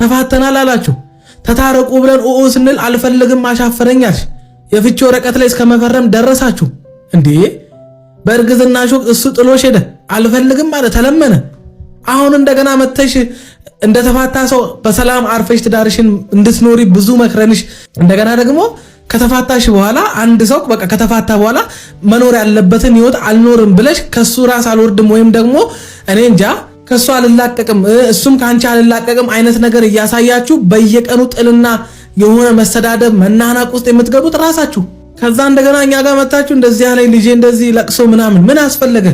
ተፋተናል አላችሁ። ተታረቁ ብለን ስንል አልፈልግም አሻፈረኛል። የፍቺ ወረቀት ላይ እስከመፈረም ደረሳችሁ እንዴ? በእርግዝና ሾክ እሱ ጥሎሽ ሄደ። አልፈልግም ማለት ተለመነ። አሁን እንደገና መተሽ እንደተፋታ ሰው በሰላም አርፈሽ ትዳርሽን እንድትኖሪ ብዙ መክረንሽ እንደገና ደግሞ ከተፋታሽ በኋላ አንድ ሰው በቃ ከተፋታ በኋላ መኖር ያለበትን ህይወት አልኖርም ብለሽ ከሱ ራስ አልወርድም ወይም ደግሞ እኔ እንጃ ከሱ አልላቀቅም እሱም ካንቺ አልላቀቅም አይነት ነገር እያሳያችሁ በየቀኑ ጥልና የሆነ መሰዳደብ መናናቅ ውስጥ የምትገቡት ራሳችሁ። ከዛ እንደገና እኛ ጋር መጣችሁ እንደዚህ ያለኝ ልጄ እንደዚህ ለቅሶ ምናምን ምን አስፈለገ?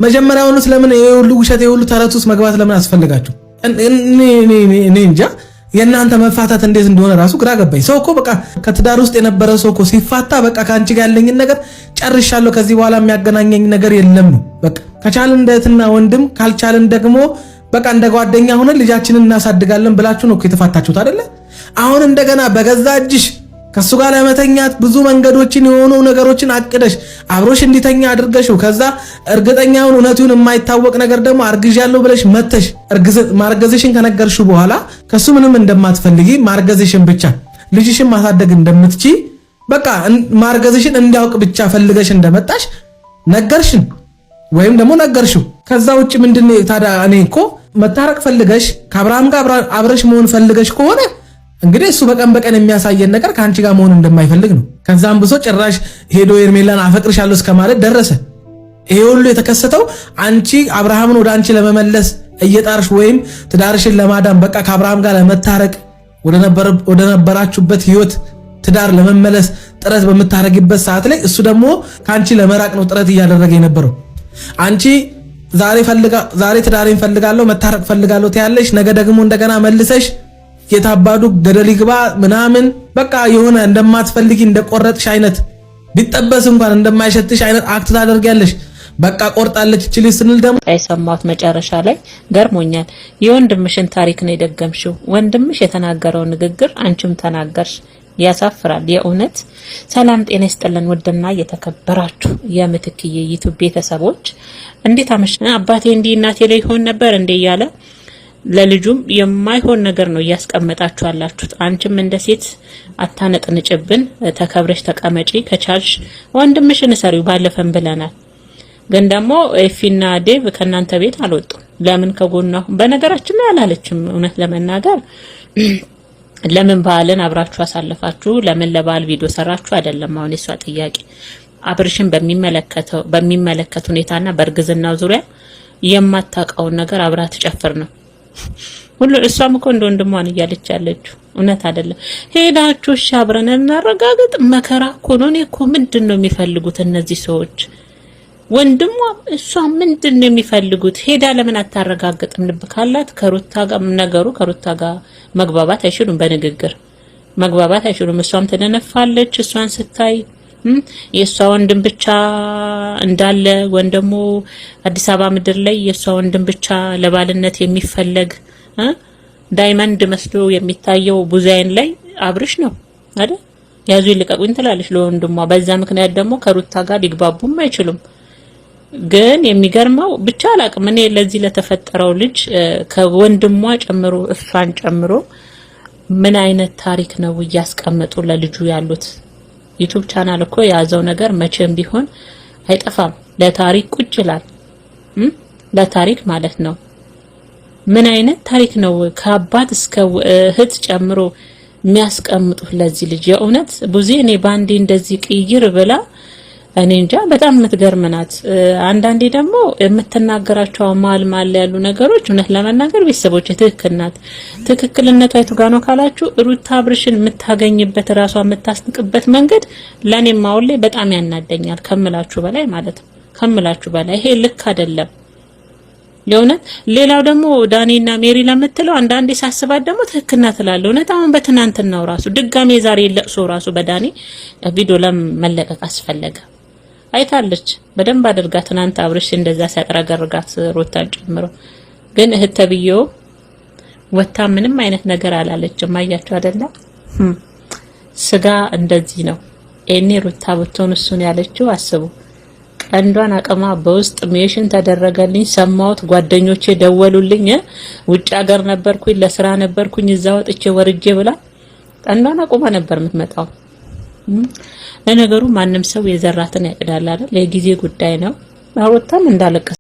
መጀመሪያውኑ ስለምን የሁሉ ውሸት የሁሉ ተረት ውስጥ መግባት ለምን አስፈልጋችሁ? እኔ እንጃ የእናንተ መፋታት እንዴት እንደሆነ ራሱ ግራ ገባኝ። ሰው እኮ በቃ ከትዳር ውስጥ የነበረ ሰው እኮ ሲፋታ በቃ ካንቺ ጋር ያለኝን ነገር ጨርሻለሁ ከዚህ በኋላ የሚያገናኘኝ ነገር የለም ነው በቃ። ከቻልን እንደ እህትና ወንድም ካልቻልን ደግሞ በቃ እንደ ጓደኛ ሆነን ልጃችንን እናሳድጋለን ብላችሁ ነው እኮ የተፋታችሁት አይደለ? አሁን እንደገና በገዛ እጅሽ ከሱ ጋር ለመተኛት ብዙ መንገዶችን የሆኑ ነገሮችን አቅደሽ አብሮሽ እንዲተኛ አድርገሽው ከዛ እርግጠኛውን እውነቱን የማይታወቅ ነገር ደግሞ አርግዣለሁ ብለሽ መተሽ ማርገዝሽን ከነገርሽው በኋላ ከሱ ምንም እንደማትፈልጊ ማርገዝሽን ብቻ ልጅሽን ማሳደግ እንደምትቺ በቃ ማርገዝሽን እንዲያውቅ ብቻ ፈልገሽ እንደመጣሽ ነገርሽን ወይም ደግሞ ነገርሽው። ከዛ ውጭ ምንድነው ታዲያ? እኔ እኮ መታረቅ ፈልገሽ ከአብርሃም ጋር አብረሽ መሆን ፈልገሽ ከሆነ እንግዲህ እሱ በቀን በቀን የሚያሳየን ነገር ከአንቺ ጋር መሆን እንደማይፈልግ ነው። ከዛም ብሶ ጭራሽ ሄዶ ኤርሜላን አፈቅርሻለሁ እስከማለት ደረሰ። ይሄ ሁሉ የተከሰተው አንቺ አብርሃምን ወደ አንቺ ለመመለስ እየጣርሽ ወይም ትዳርሽን ለማዳን በቃ ከአብርሃም ጋር ለመታረቅ ወደ ነበራችሁበት ህይወት ትዳር ለመመለስ ጥረት በምታረጊበት ሰዓት ላይ እሱ ደግሞ ካንቺ ለመራቅ ነው ጥረት እያደረገ የነበረው። አንቺ ዛሬ ትዳሬን ፈልጋለሁ መታረቅ ፈልጋለሁ ትያለሽ፣ ነገ ደግሞ እንደገና መልሰሽ የታባዱ ገደል ይግባ ምናምን በቃ የሆነ እንደማትፈልጊ እንደቆረጥሽ አይነት ቢጠበስ እንኳን እንደማይሸትሽ አይነት አክት ታደርጊያለሽ። በቃ ቆርጣለች እቺ ልጅ ስንል ደግሞ አይሰማት መጨረሻ ላይ ገርሞኛል። የወንድምሽን ታሪክ ነው የደገምሽው። ወንድምሽ የተናገረው ንግግር አንቺም ተናገርሽ። ያሳፍራል የእውነት። ሰላም ጤና ይስጥልን ውድና የተከበራችሁ የምትክዬ ዩቲዩብ ቤተሰቦች እንዴት አመሽ? አባቴ እንዲህ እናቴ ላይ ይሆን ነበር እንዴ እያለ ለልጁም የማይሆን ነገር ነው እያስቀመጣችሁ ያላችሁት። አንቺም እንደ ሴት አታነጥንጭብን፣ ተከብረሽ ተቀመጪ። ከቻልሽ ወንድምሽን ሰሪው ባለፈን ብለናል። ግን ደግሞ ኤፊና ዴቭ ከናንተ ቤት አልወጡም። ለምን ከጎኗ በነገራችን ላይ አላለችም። እውነት ለመናገር ለምን በዓልን አብራችሁ አሳለፋችሁ? ለምን ለበዓል ቪዲዮ ሰራችሁ? አይደለም አሁን የሷ ጥያቄ አብርሽን በሚመለከት ሁኔታና በእርግዝናው ዙሪያ የማታውቀውን ነገር አብራ ትጨፍር ነው ሁሉ። እሷም እኮ እንደ ወንድሟን እያለች ያለችው እውነት አይደለም። ሄዳችሁ እሺ አብረን እናረጋግጥ። መከራ እኮ ነው። እኔ እኮ ምንድነው የሚፈልጉት እነዚህ ሰዎች? ወንድሟ እሷ ምንድነው የሚፈልጉት? ሄዳ ለምን አታረጋግጥም? ልብ ካላት ከሩታ ጋር ነገሩ ከሩታ ጋር መግባባት አይችሉም። በንግግር መግባባት አይችሉም። እሷም ተደነፋለች። እሷን ስታይ የሷ ወንድም ብቻ እንዳለ ወንድሙ አዲስ አበባ ምድር ላይ የሷ ወንድም ብቻ ለባልነት የሚፈለግ ዳይመንድ መስሎ የሚታየው ቡዛይን ላይ አብርሽ ነው አይደል? ያዙ ይልቀቁኝ ትላለች ለወንድሟ። በዛ ምክንያት ደግሞ ከሩታ ጋር ሊግባቡም አይችሉም። ግን የሚገርመው ብቻ አላቅም እኔ ለዚህ ለተፈጠረው ልጅ ከወንድሟ ጨምሮ እሷን ጨምሮ ምን አይነት ታሪክ ነው እያስቀመጡ ለልጁ ያሉት? ዩቲዩብ ቻናል እኮ ያዘው ነገር መቼም ቢሆን አይጠፋም። ለታሪክ ቁጭ ይላል። ለታሪክ ማለት ነው። ምን አይነት ታሪክ ነው ከአባት እስከ እህት ጨምሮ የሚያስቀምጡት ለዚህ ልጅ? የእውነት ቡዜ እኔ ባንዴ እንደዚህ ቅይር ብላ እኔ እንጃ በጣም የምትገርምናት። አንዳንዴ ደግሞ የምትናገራቸው ማል ያሉ ነገሮች እውነት ለመናገር ቤተሰቦች ትክክል ናት። ትክክልነቷ የቱ ጋር ነው ካላችሁ ሩታ አብርሽን የምታገኝበት ራሷ የምታስንቅበት መንገድ ለኔም አሁን ላይ በጣም ያናደኛል ከምላችሁ በላይ ማለት ነው። ከምላችሁ በላይ ይሄ ልክ አይደለም የእውነት። ሌላው ደግሞ ዳኒና ሜሪ ለምትለው አንዳንዴ ሳስባት ደግሞ ትክክል ናት እላለሁ። እውነት አሁን በትናንትናው ራሱ ድጋሜ ዛሬ ለቅሶ ራሱ በዳኒ ቪዲዮ ለመለቀቅ አስፈለገ። አይታለች በደንብ አድርጋ ትናንት አብርሽ እንደዛ ሲያጥረገርጋት ሩታን ጨምሮ። ግን እህት ተብዬው ወታ ምንም አይነት ነገር አላለችም። አያችሁ አይደለ? ስጋ እንደዚህ ነው። እኔ ሩታ ብትሆን እሱን ያለችው አስቡ። ቀንዷን አቅማ በውስጥ ሜሽን ተደረገልኝ ሰማሁት። ጓደኞቼ ደወሉልኝ። ውጭ ሀገር ነበርኩኝ፣ ለስራ ነበርኩኝ፣ እዛ ወጥቼ ወርጄ ብላ ቀንዷን አቁማ ነበር የምትመጣው። ለነገሩ ማንም ሰው የዘራትን ያጭዳል አይደል? የጊዜ ጉዳይ ነው። ሩታም እንዳለቀ